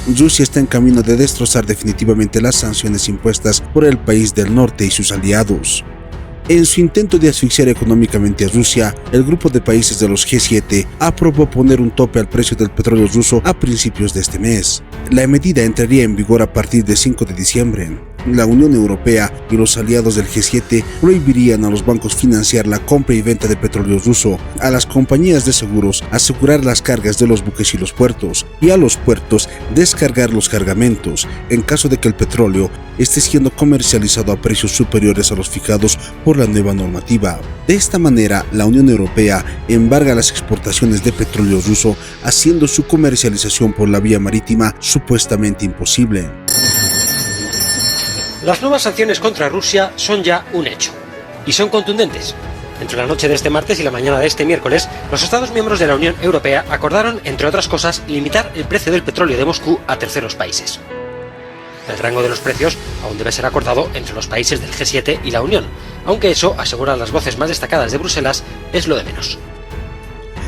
Rusia está en camino de destrozar definitivamente las sanciones impuestas por el país del norte y sus aliados. En su intento de asfixiar económicamente a Rusia, el grupo de países de los G7 aprobó poner un tope al precio del petróleo ruso a principios de este mes. La medida entraría en vigor a partir del 5 de diciembre. La Unión Europea y los aliados del G7 prohibirían a los bancos financiar la compra y venta de petróleo ruso, a las compañías de seguros asegurar las cargas de los buques y los puertos, y a los puertos descargar los cargamentos en caso de que el petróleo esté siendo comercializado a precios superiores a los fijados por la nueva normativa. De esta manera, la Unión Europea embarga las exportaciones de petróleo ruso, haciendo su comercialización por la vía marítima supuestamente imposible. Las nuevas sanciones contra Rusia son ya un hecho, y son contundentes. Entre la noche de este martes y la mañana de este miércoles, los Estados miembros de la Unión Europea acordaron, entre otras cosas, limitar el precio del petróleo de Moscú a terceros países. El rango de los precios aún debe ser acordado entre los países del G7 y la Unión, aunque eso, aseguran las voces más destacadas de Bruselas, es lo de menos.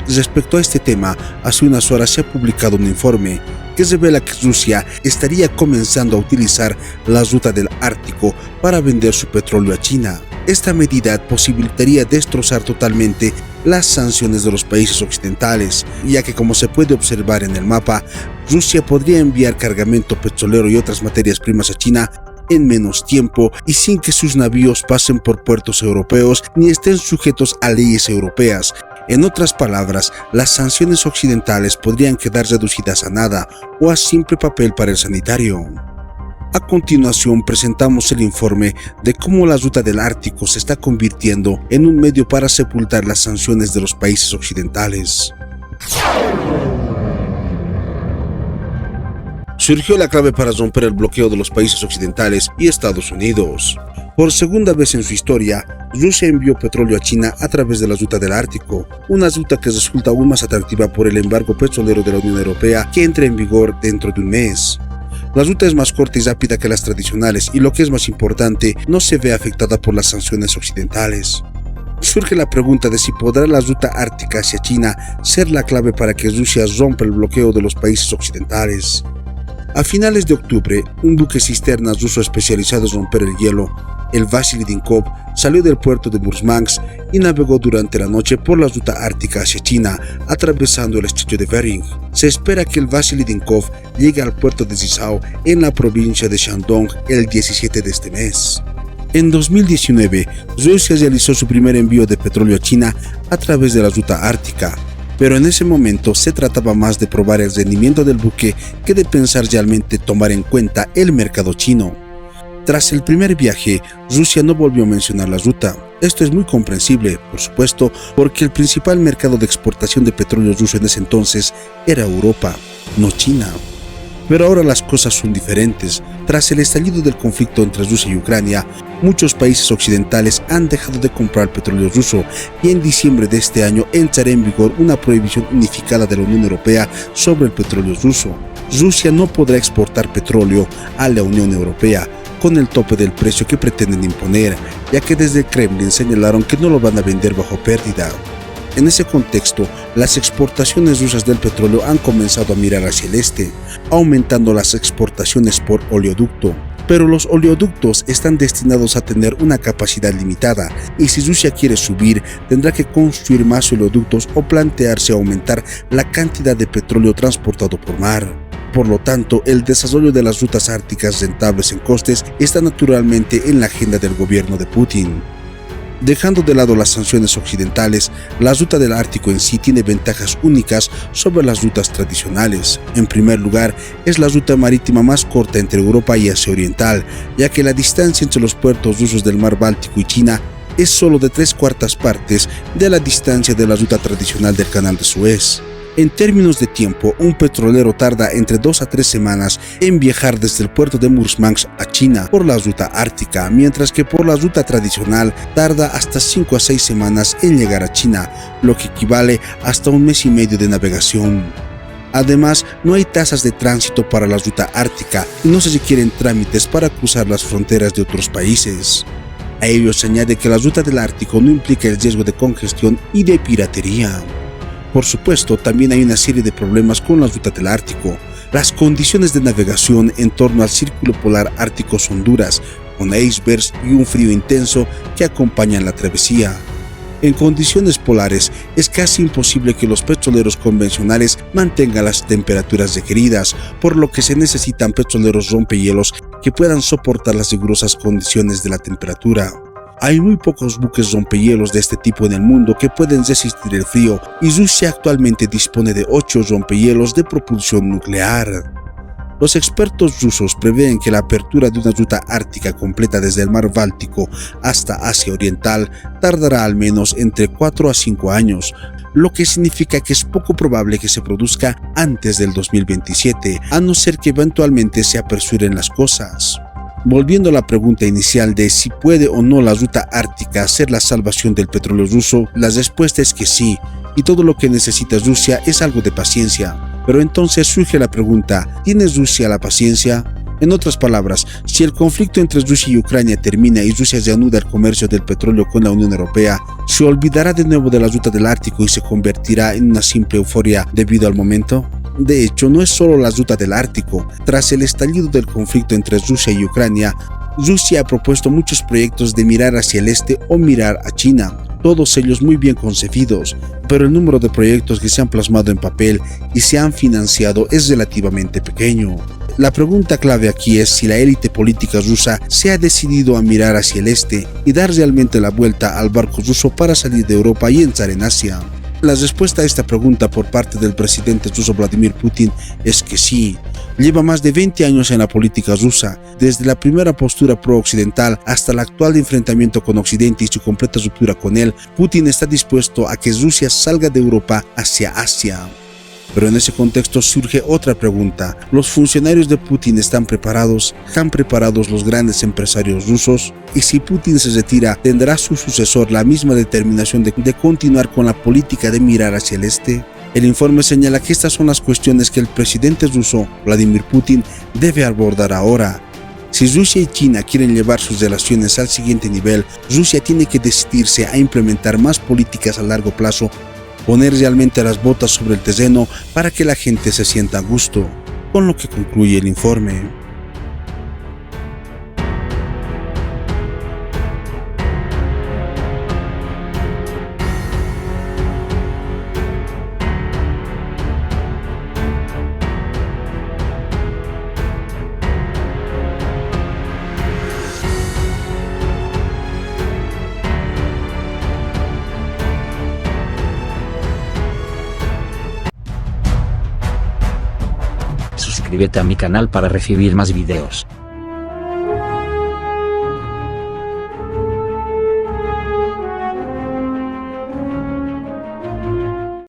Respecto a este tema, hace unas horas se ha publicado un informe que revela que Rusia estaría comenzando a utilizar la ruta del Ártico para vender su petróleo a China. Esta medida posibilitaría destrozar totalmente las sanciones de los países occidentales, ya que, como se puede observar en el mapa, Rusia podría enviar cargamento petrolero y otras materias primas a China en menos tiempo y sin que sus navíos pasen por puertos europeos ni estén sujetos a leyes europeas. En otras palabras, las sanciones occidentales podrían quedar reducidas a nada o a simple papel para el sanitario. A continuación presentamos el informe de cómo la ruta del Ártico se está convirtiendo en un medio para sepultar las sanciones de los países occidentales. Surgió la clave para romper el bloqueo de los países occidentales y Estados Unidos. Por segunda vez en su historia, Rusia envió petróleo a China a través de la ruta del Ártico, una ruta que resulta aún más atractiva por el embargo petrolero de la Unión Europea que entra en vigor dentro de un mes. La ruta es más corta y rápida que las tradicionales y, lo que es más importante, no se ve afectada por las sanciones occidentales. Surge la pregunta de si podrá la ruta ártica hacia China ser la clave para que Rusia rompa el bloqueo de los países occidentales. A finales de octubre, un buque cisterna ruso especializado en romper el hielo, el Vasily Dinkov, salió del puerto de Murmansk y navegó durante la noche por la ruta ártica hacia China, atravesando el estrecho de Bering. Se espera que el Vasily Dinkov llegue al puerto de Zhizhou en la provincia de Shandong el 17 de este mes. En 2019, Rusia realizó su primer envío de petróleo a China a través de la ruta ártica, pero en ese momento se trataba más de probar el rendimiento del buque que de pensar realmente tomar en cuenta el mercado chino. Tras el primer viaje, Rusia no volvió a mencionar la ruta. Esto es muy comprensible, por supuesto, porque el principal mercado de exportación de petróleo ruso en ese entonces era Europa, no China. Pero ahora las cosas son diferentes. Tras el estallido del conflicto entre Rusia y Ucrania, muchos países occidentales han dejado de comprar petróleo ruso y en diciembre de este año entrará en vigor una prohibición unificada de la Unión Europea sobre el petróleo ruso. Rusia no podrá exportar petróleo a la Unión Europea con el tope del precio que pretenden imponer, ya que desde el Kremlin señalaron que no lo van a vender bajo pérdida. En ese contexto, las exportaciones rusas del petróleo han comenzado a mirar hacia el este, aumentando las exportaciones por oleoducto. Pero los oleoductos están destinados a tener una capacidad limitada, y si Rusia quiere subir, tendrá que construir más oleoductos o plantearse aumentar la cantidad de petróleo transportado por mar. Por lo tanto, el desarrollo de las rutas árticas rentables en costes está naturalmente en la agenda del gobierno de Putin. Dejando de lado las sanciones occidentales, la ruta del Ártico en sí tiene ventajas únicas sobre las rutas tradicionales. En primer lugar, es la ruta marítima más corta entre Europa y Asia Oriental, ya que la distancia entre los puertos rusos del Mar Báltico y China es solo de 3/4 partes de la distancia de la ruta tradicional del Canal de Suez. En términos de tiempo, un petrolero tarda entre 2 a 3 semanas en viajar desde el puerto de Murmansk a China por la ruta ártica, mientras que por la ruta tradicional tarda hasta 5 a 6 semanas en llegar a China, lo que equivale hasta 1 mes y medio de navegación. Además, no hay tasas de tránsito para la ruta ártica y no se requieren trámites para cruzar las fronteras de otros países. A ello se añade que la ruta del Ártico no implica el riesgo de congestión y de piratería. Por supuesto, también hay una serie de problemas con la ruta del Ártico. Las condiciones de navegación en torno al círculo polar ártico son duras, con icebergs y un frío intenso que acompañan la travesía. En condiciones polares es casi imposible que los petroleros convencionales mantengan las temperaturas requeridas, por lo que se necesitan petroleros rompehielos que puedan soportar las rigurosas condiciones de la temperatura. Hay muy pocos buques rompehielos de este tipo en el mundo que pueden resistir el frío, y Rusia actualmente dispone de 8 rompehielos de propulsión nuclear. Los expertos rusos prevén que la apertura de una ruta ártica completa desde el mar Báltico hasta Asia Oriental tardará al menos entre 4 a 5 años, lo que significa que es poco probable que se produzca antes del 2027, a no ser que eventualmente se apresuren las cosas. Volviendo a la pregunta inicial de si puede o no la ruta ártica ser la salvación del petróleo ruso, la respuesta es que sí, y todo lo que necesita Rusia es algo de paciencia. Pero entonces surge la pregunta, ¿tiene Rusia la paciencia? En otras palabras, si el conflicto entre Rusia y Ucrania termina y Rusia reanuda el comercio del petróleo con la Unión Europea, ¿se olvidará de nuevo de la ruta del Ártico y se convertirá en una simple euforia debido al momento? De hecho, no es solo la ruta del Ártico. Tras el estallido del conflicto entre Rusia y Ucrania, Rusia ha propuesto muchos proyectos de mirar hacia el este o mirar a China, todos ellos muy bien concebidos, pero el número de proyectos que se han plasmado en papel y se han financiado es relativamente pequeño. La pregunta clave aquí es si la élite política rusa se ha decidido a mirar hacia el este y dar realmente la vuelta al barco ruso para salir de Europa y entrar en Asia. La respuesta a esta pregunta por parte del presidente ruso Vladimir Putin es que sí. Lleva más de 20 años en la política rusa, desde la primera postura pro-occidental hasta el actual enfrentamiento con Occidente y su completa ruptura con él. Putin está dispuesto a que Rusia salga de Europa hacia Asia. Pero en ese contexto surge otra pregunta. ¿Los funcionarios de Putin están preparados? ¿Están preparados los grandes empresarios rusos? Y si Putin se retira, ¿tendrá su sucesor la misma determinación de continuar con la política de mirar hacia el este? El informe señala que estas son las cuestiones que el presidente ruso, Vladimir Putin, debe abordar ahora. Si Rusia y China quieren llevar sus relaciones al siguiente nivel, Rusia tiene que decidirse a implementar más políticas a largo plazo, poner realmente las botas sobre el terreno para que la gente se sienta a gusto, con lo que concluye el informe. Suscríbete a mi canal para recibir más videos.